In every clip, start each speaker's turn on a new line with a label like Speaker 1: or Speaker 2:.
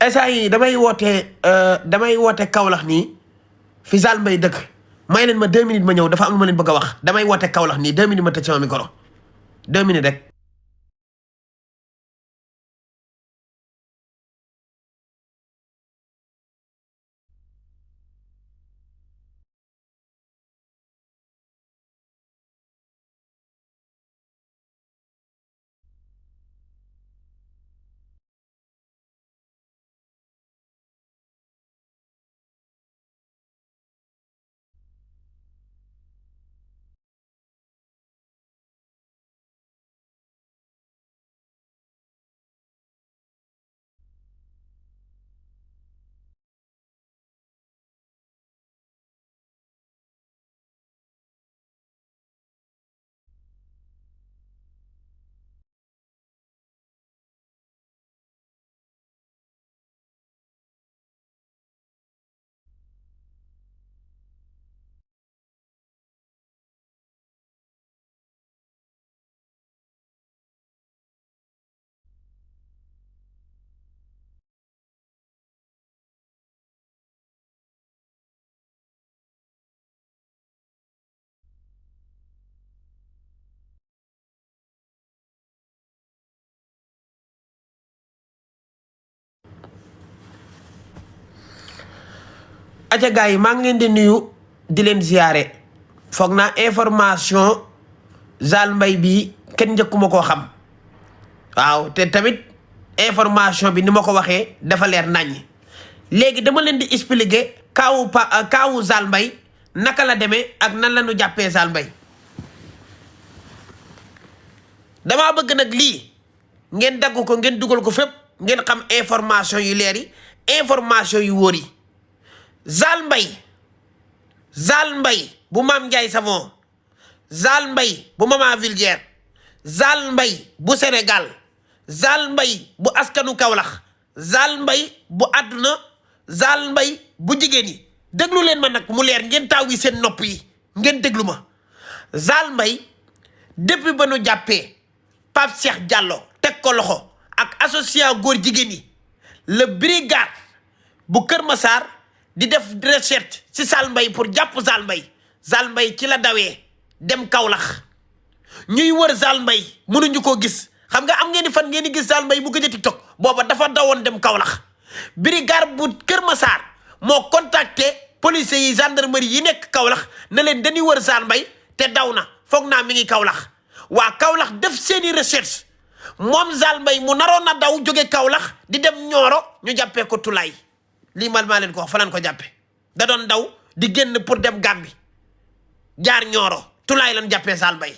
Speaker 1: esa yi damay woote Kaolack nii fi Zal Mbaye dëkk may leen ma 2 minutes ma ñëw dafa am lu ma leen bëgg a wax damay woote Kaolack nii 2 minutes ma tëj sama micro 2 minutes rek. aca gars yi maa ngi leen di nuyu di leen ziyaare foog naa information Zal Mbaye bi kenn njëkkuma koo xam waaw te tamit information bi ni ma ko waxee dafa leer naññ léegi dama leen di expliquer kaawu Zal Mbaye naka la demee ak nan la ñu jàppee Zal Mbaye damaa bëgg nag lii ngeen dagg ko ngeen dugal ko fépp ngeen xam information yu leer yi information yu wóor yi Zal Mbaye bu Mame Ndiaye Savon Zal Mbaye bu Mama Vulgaire Zal Mbaye bu Sénégal Zal Mbaye bu askanu Kaolack Zal Mbaye bu àdduna Zal Mbaye bu jigéen yi déglu leen ma nag mu leer ngeen taaw yi seen nopp yi ngeen déglu ma Zal Mbaye depuis ba nu jàppee Pape Cheikh Diallo teg ko loxo ak association góor jigéen yi le brigade bu Kër Massar di def recherche ci Zal Mbaye pour jàpp Zal Mbaye ci la dawee dem Kaolack ñuy wër Zal Mbaye mënuñu koo gis xam nga am ngeen di fan ngeen di gis Zal Mbaye mu gëj a TikTok booba dafa dawoon dem Kaolack brigade bu Kër Massar moo contacté policiers yi gendarmerie yi nekk Kaolack ne leen dañuy wër Zal Mbaye te daw na foog naa mi ngi Kaolack waa Kaolack def seeni recherche moom Zal Mbaye mu naroon na daw jóge Kaolack di dem Nioro ñu jàppee ko Tulaay lii mal maa leen ko wax fa leen ko jàppe da doon daw di génn pour dem Gambie jaar Nioro Tulaay lan jàppee Zal Mbaye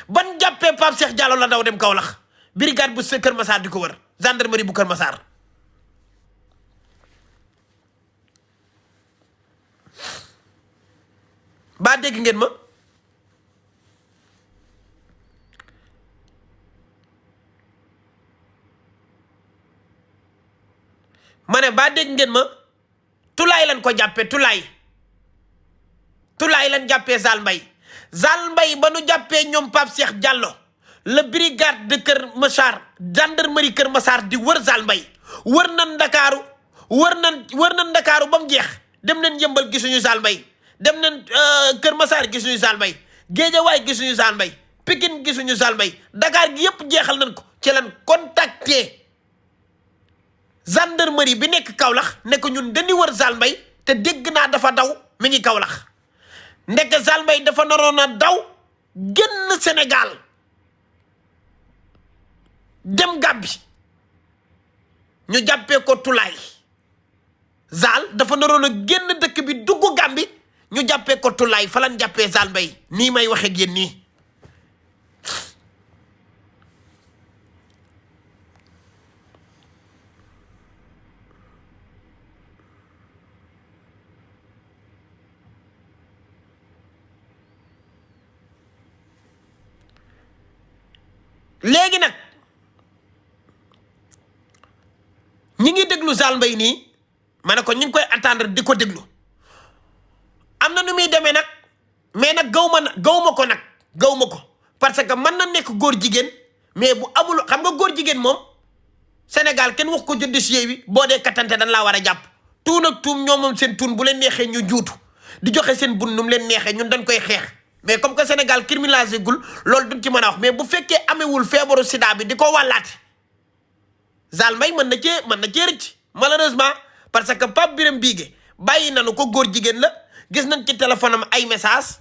Speaker 1: ban jàppee Pape Cheikh Diallo la daw dem Kaolack brigade bu Kër Massar di ko wër gendarmerie bu Kër Massar ba dégg ngeen ma ne ba dégg ngeen ma Tulaay lan ko jàppee Tulaay lan jàppee Zal Mbaye ba nu jàppee ñoom Pape Cheikh Diallo le brigade de Kër Massar gendarmerie Kër Massar di wër Zal Mbaye wër nan Ndakaaru ba mu jeex dem nañ Yëmbal gisuñu Zal Mbaye dem nañ Kër Massar gisuñu Zal Mbaye Géejawaay gisuñu Zal Mbaye Pikine gisuñu Zal Mbaye Dakar gi yëpp jeexal nañ ko ci lan contacté gendarmerie bi nekk Kaolack ne ko ñun dañuy wër Zal Mbaye te dégg naa dafa daw mi ngi Kaolack ndekk Zal Mbaye dafa naroon a daw génn Sénégal dem Gambie ñu jàppee ko Tulaay Zal dafa naroon a génn dëkk bi dugg Gambie ñu jàppee ko Tulaay fa lan jàppee Zal Mbaye nii may waxe ak yéen nii léegi nag ñi ngi déglu Zal Mbaye nii ma ne ko ñu ngi koy attendre di ko déglu am na nu muy demee nag mais nag gaw ma ko nag gaw ma ko parce que mën na nekk góor jigéen mais bu amul xam nga góor jigéen moom Sénégal kenn wax ko ci dossier bi boo dee kattante dañ laa war a jàpp tuun ak tuum ñoom moom seen tuun bu leen neexee ñu juutu di joxe seen bun nu mu leen neexee ñun dañ koy xeex mais comme que Sénégal criminalisé gul loolu duñ ci mën a wax mais bu fekkee amewul feebaru sida bi di ko wàllaate Zale Mbaye mën na cee rëcc malheureusement parce que Pape Birame Bigué bàyyi nañu ko góor jigéen la gis nañ ci téléphone am ay message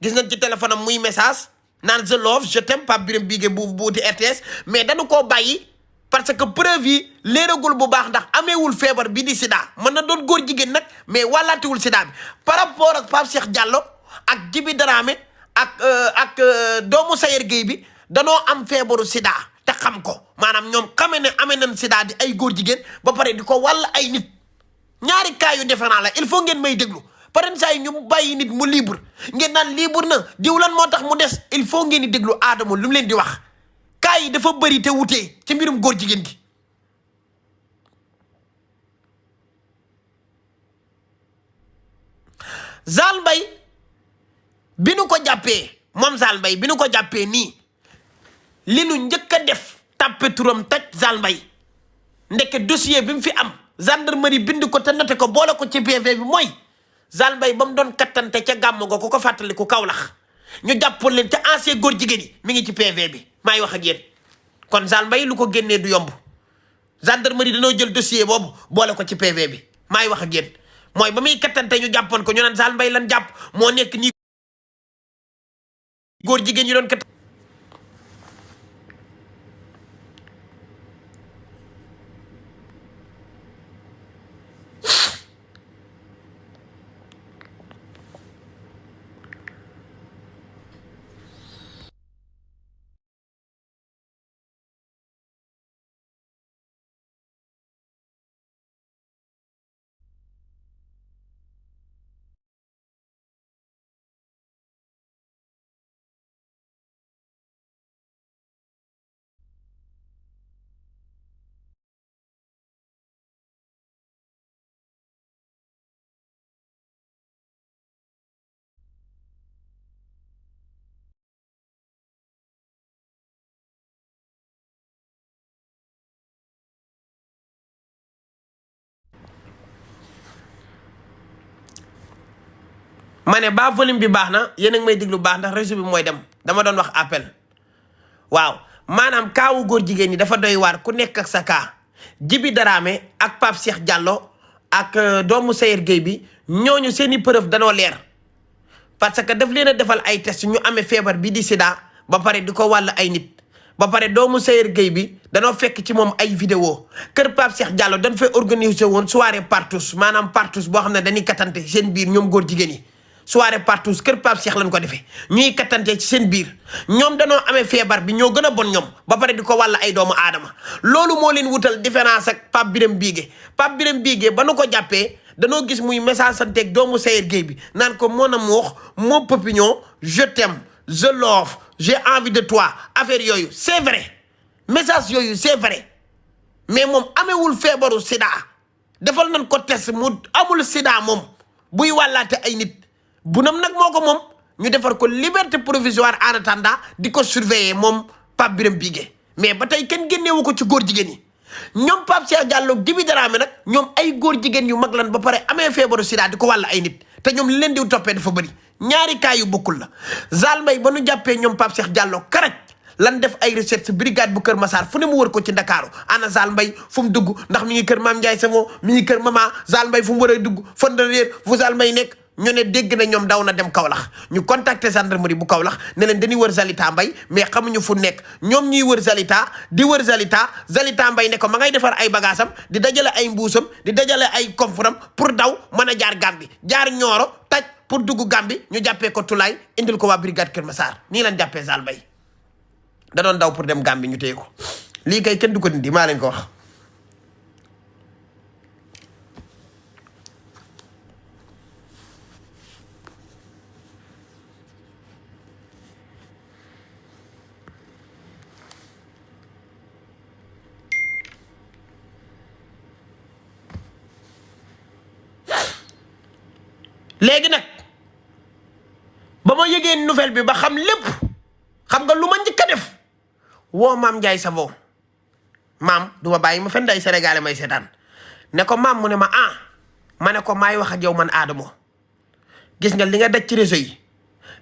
Speaker 1: gis nañ ci téléphone am muy message naan je love je t'aime Pape Birame Bigué bu buuti RTS mais dañu koo bàyyi parce que preuve yi léeragul bu baax ndax ameewul feebar bi di sida mën na doon góor jigéen nag mais wàllaatiwul sida bi par rapport ak Pape Cheikh Diallo ak Djiby Dramé ak doomu Sayer Gueye bi danoo am feebaru sida te xam ko maanaam ñoom xame ne amee nañ sida di ay góor jigéen ba pare di ko wàll ay nit ñaari cas yu différent la il faut ngeen may déglu paren saa yi ñu bàyyi nit mu libre ngeen naan libre na diw lan moo tax mu des il faut ngeen di déglu Adamo lu mu leen di wax cas yi dafa bëri te wutee ci mbirum góor jigéen gi Zale Mbaye bi nu ko jàppee moom Zale Mbaye bi nu ko jàppee nii li nu njëkk a def tàppe turam taj Zale Mbaye ndeke dossier bi mu fi am gendarmerie bind ko te noté ko boole ko ci PV bi mooy Zale Mbaye ba mu doon kattante ca gàmm go ku ko fàttali ku Kaolack ñu jàppoon leen ca ancien góor jigéen yi mi ngi ci PV bi maay wax ak yéen kon Zale Mbaye lu ko génnee du yomb gendarmerie dañoo jël dossier boobu boole ko ci PV bi maay wax ak yéen mooy ba muy kattante ñu jàppoon ko ñu naan Zale Mbaye lan jàpp moo nekk nii góor jigéen ñu doon kat ma ne ba volume bi baax na yéen a ngi may déglu baax ndax réseau bi mooy dem dama doon wax appel waaw maanaam kaawu góor jigéen ñi dafa doy waar ku nekk ak sa kaa Djiby Dramé ak Pape Cheikh Diallo ak doomu Sayer Gueye bi ñooñu seeni preuve danoo leer parce que daf leen a defal ay test ñu amee feebar bi di sida ba pare di ko wàll ay nit ba pare doomu Sayer Gueye bi danoo fekk ci moom ay vidéo kër Pape Cheikh Diallo dañ fay organiser woon soirée partous maanaam partous boo xam ne dañuy kattante seen biir ñoom góor jigéen yi soirée partous kër Pape Cheikh lañ ko defee ñuy kattante ci seen biir ñoom danoo amee feebar bi ñoo gën a bon ñoom ba pare di ko wàll ay doomu aadama loolu moo leen wutal différence ak Pape Birame Bigué Pape Birame Bigué ba nu ko jàppee danoo gis muy message santeeg doomu Sayer Gueye bi naan ko mon amour mon papillon je t'aime je love j'ai envie de toi affaire yooyu c'est vrai message yooyu c'est vrai mais moom amewul feebaru sida defal nañ ko test mu amul sida moom buy wàllaate ay nit bunam nag moo ko moom ñu defar ko liberté provisoire en attendant di ko surveiller moom Pape Birame Bigué mais ba tey kenn génneewu ko ci góor jigéen yi ñoom Pape Cheikh Diallo Djiby Dramé nag ñoom ay góor jigéen yu mag lan ba pare amee feebaru sida di ko wàll ay nit te ñoom li leen di toppee dafa bëri ñaari cas yu bokkul la Zale Mbaye ba nu jàppee ñoom Pape Cheikh Diallo karaj lan def ay recherche brigade bu Kër Massar fu ne mu wër ko ci Ndakaaru ana Zale Mbaye fu mu dugg ndax mi ngi kër Mame Ndiaye Savon mi ngi kër Mama Zale Mbaye fu mu war a dugg fan la réer fu Zale Mbaye nekk ñu ne dégg na ñoom daw na dem Kaolack ñu contacter gendarmerie bu Kaolack ne leen dañuy wër Zalita Mbaye mais xamuñu fu nekk ñoom ñuy wër Zalita di wër Zalita Mbaye ne ko ma ngay defar ay bagaasam di dajale ay mbuusam di dajale ay coffram pour daw mën a jaar Gàmbi jaar Ñooro taj pour dugg Gàmbi ñu jàppee ko Tulaay indil ko waa brigade Kër Massar nii lañ jàppee Zale Mbaye da doon daw pour dem Gàmbi ñu téye ko lii kay kenn du ko dindi maa leen ko wax léegi nag ba ma yëgee nouvelle bi ba xam lépp xam nga lu ma njëkk a def woo Mame Ndiaye Savon maam du ma bàyyi ma fen day sénégalais may seetaan ne ko maam mu ne ma ah ma ne ko maay wax ak yow man Adamo gis nga li nga daj ci réseau yi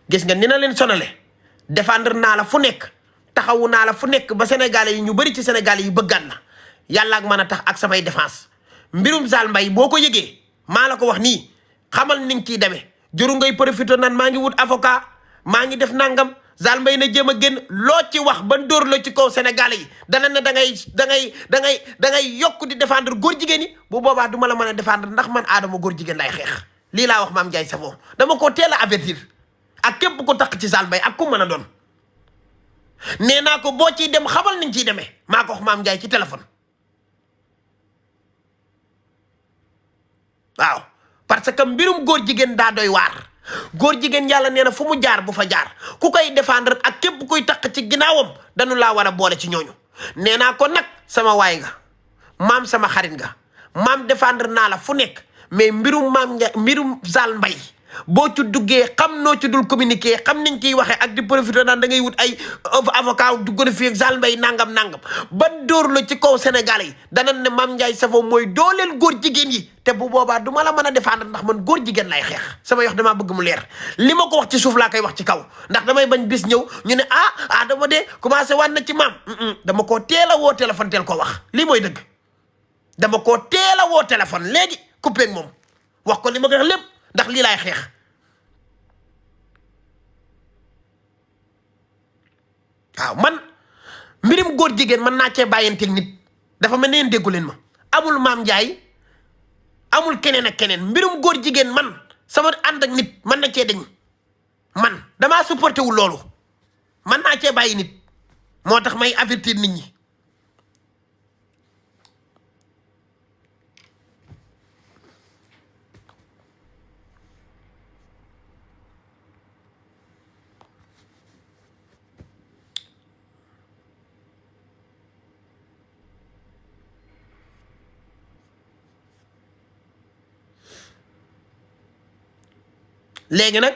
Speaker 1: gis nga ni na leen sonale défendre naa la fu nekk taxawu naa la fu nekk ba sénégalais yi ñu bëri ci sénégalais yi bëggaat la yàlla ak mën a tax ak samay défense mbirum Zale Mbaye boo ko yëgee maa la ko wax nii xamal ni nga ciy demee juru ngay profité nan maa ngi wut avocat maa ngi def nangam Zale Mbaye na jéem a génn loo ci wax ba dóor la ci kaw sénégalais yi dana ne da ngay yokk di défendre góor jigéen yi bu boobaa du ma la mën a défendre ndax man Adamo góor jigéen lay xeex lii laa wax Mame Ndiaye Savon dama ko teel a avertir ak képp ko takk ci Zale Mbaye ak ku mën a doon nee naa ko boo ciy dem xamal niñ ciy demee maa ko wax Mame Ndiaye ci téléphone waaw parce que mbirum góor jigéen daa doy waar góor jigéen yàlla nee na fu mu jaar bu fa jaar ku koy défendre ak képp kuy takk ci ginnaawam dañu laa war a boole ci ñooñu nee naa ko nag sama waay nga maam sama xarit nga maam défendre naa la fu nekk mais mbirum Zale Mbaye boo ci duggee xam noo ci dul communiquer xam niñ ciy waxee ak di profiter naan da ngay wut ay avocat dugg na fi ak Zale Mbaye nangam ba dóor la ci kaw Sénégal yi danañ ne Mame Ndiaye Savon mooy dooleel góor jigéen yi te bu boobaa du ma la mën a défendre ndax man góor jigéen lay xeex sama yox damaa bëgg mu leer li ma ko wax ci suuf laa koy wax ci kaw ndax damay bañ bis ñëw ñu ne dama de commencé waat na ci maam dama koo teel a woo téléphone teel ko wax lii mooy dëgg dama koo teel a woo téléphone léegi coupé ak moom wax ko li ma ko wax lépp ndax lii laay xeex waaw man mbirim góor jigéen man naa cee bàyyanteeg nit dafa mel ne yéen déggu leen ma amul Mame Ndiaye amul keneen ak keneen mbirum góor jigéen man sama ànd ak nit man na cee dañ man damaa supporté wul loolu man naa cee bàyyi nit moo tax may avertir nit ñi léegi nag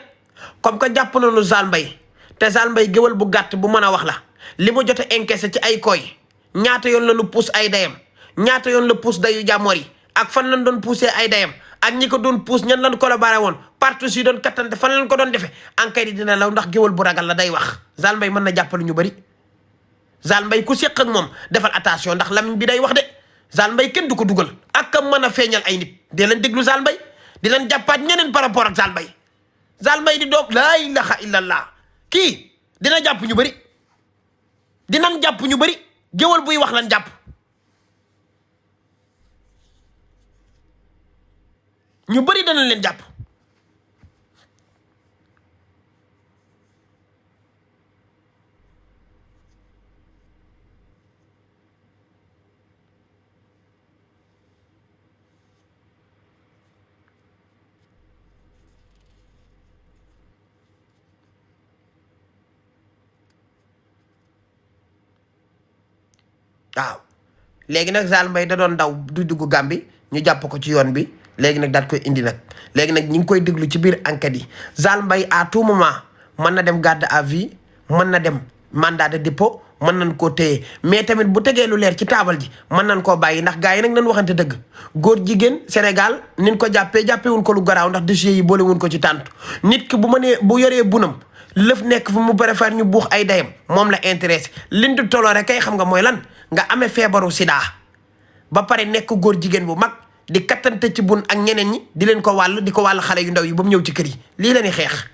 Speaker 1: comme que jàpp nañu Zale Mbaye te Zale Mbaye géwal bu gàtt bu mën a wax la li mu jot a encaissé ci ay koy ñaata yoon la ñu puus ay dayam ñaata yoon la puus dayu jàmmoor yi ak fan lañ doon puusee ay dayam ak ñi ko doon puus ñan lañ collaboré woon partout si doon kattante fan lañ ko doon defee enquête yi dina law ndax géwal bu ragal la day wax Zale Mbaye mën na jàppale ñu bëri Zale Mbaye ku séq ak moom defal attention ndax lamiñ bi day wax de Zale Mbaye kenn du ko dugal ak kam mën a feeñal ay nit di leen déglu Zale Mbaye di leen jàppaat ñeneen par rapport ak Zale Mbaye Zale Mbaye di doog laa ilaha illallah kii dina jàpp ñu bëri dinañ jàpp ñu bëri géwal buy wax lan jàpp ñu bëri danañ leen jàpp waaw léegi nag Zale Mbaye da doon daw du dugg Gàmbi ñu jàpp ko ci yoon bi léegi nag daat koy indi nag léegi nag ñu ngi koy déglu ci biir enquête yi Zale Mbaye à tout moment mën na dem garde à vue mën na dem mandat de dépôt mën nañ koo téye mais tamit bu tegee lu leer ci taabal ji mën nañ koo bàyyi ndax gars yi nag nañ waxante dëgg góor jigéen Sénégal nin ko jàppewuñ ko lu garaaw ndax dossiers yi boolewuñ ko ci tàntu nit ki bu yoree bunam lëf nekk fu mu préfère ñu buux ay dayam moom la intéressé liñ di tolloore kay xam nga mooy lan nga amee feebaru sida ba pare nekk góor jigéen bu mag di kattante ci bun ak ñeneen ñi di leen ko wàll di ko wàll xale yu ndaw yi ba mu ñëw ci kër yi lii la ñuy xeex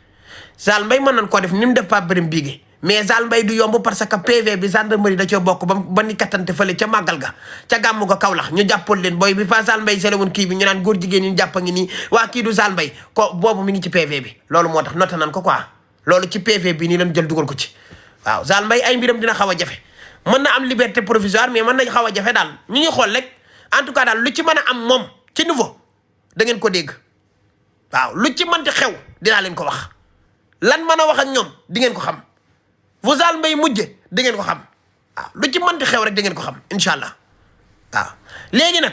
Speaker 1: Zale Mbaye mën nañ koo def ni mu def Pape Birame Bigue mais Zale Mbaye du yomb parce que PV bi gendarmerie da cee bokk ba ni kattante fële ca màggal ga ca gàmmu ga Kaolack ñu jàppoon leen booy bi fa Zale Mbaye sele woon kii bi ñu naan góor jigéen ñu jàpp ngi nii waa kii du Zale Mbaye ko boobu mi ngi ci PV bi loolu moo tax noté nañ ko quoi loolu ci PV bi nii lañ jël dugal ko ci waaw Zale Mbaye ay mbiram dina xaw a jafe mën na am liberté provisoire mais mën nañ xaw a jafe daal ñu ngi xool rek en tout cas daal lu ci mën a am moom ci niveau da ngeen ko dégg waaw lu ci mënti xew dinaa leen ko wax lan mën a wax ak ñoom di ngeen ko xam fu Zale Mbaye mujje di ngeen ko xam waaw lu ci mënti xew rek da ngeen ko xam incha allah waaw léegi nag